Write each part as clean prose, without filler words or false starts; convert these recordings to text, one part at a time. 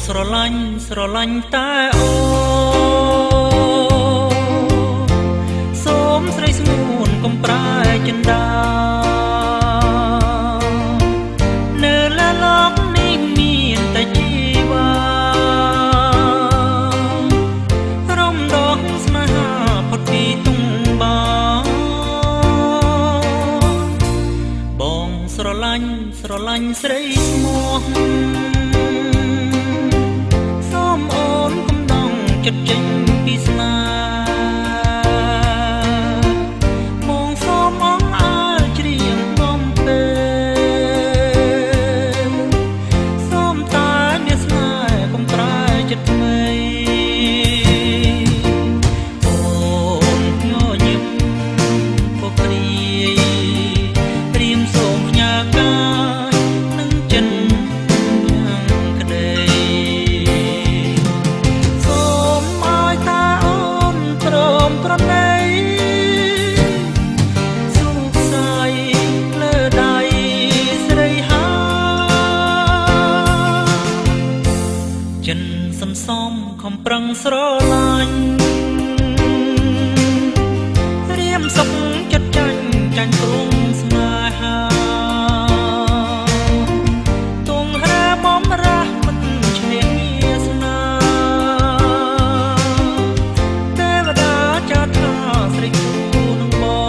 ស្រឡាញ់តែអូសូមស្រីស្ងួនកុំប្រែចិន្តានៅលើលោកនេះមានតែជីវ៉ារំដងស្នេហាផុតពីទុំបងស្រឡាញ់ស្រីស្មោះសូមអូនកុំដងចិត្តចេញពីស្នេហ៍មកសូមអងអើច្រៀងបំពេសូមតែអ្នកស្នេហ៍កុំប្រែចិត្តថ្មីអូនញញឹមពុកព្រាយព្រៀមសូមផ្ញើកាយនឹងចិនយ៉ាងក្តីសូមឲ្យតាអូនព្រមប្រណីសុខសាយលើដៃស្រីហាចិនសន្សំខំប្រឹងស្រឡាញ់រៀមសុខចិត្តចាញ់ទ្រង់ស្នេហាទងរែបំរះមិនឈ្នះវាសនាទេវតាចាត់ថាស្រីគូនឹងបង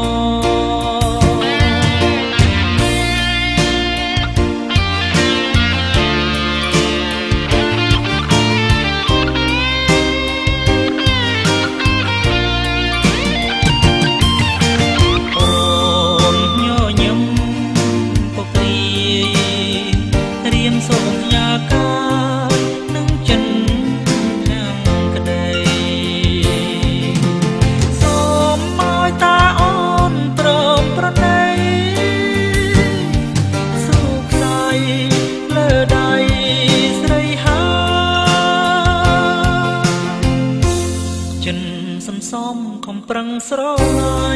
អូនញញឹមពុកព្រាយរៀមសូមផ្ញើកាយនឹងចិនខាងក្តីសូមឲ្យតាអូនព្រមប្រណីសុខសាយលើដៃស្រីហាចិនសន្សំខំប្រឹងស្រឡាញ់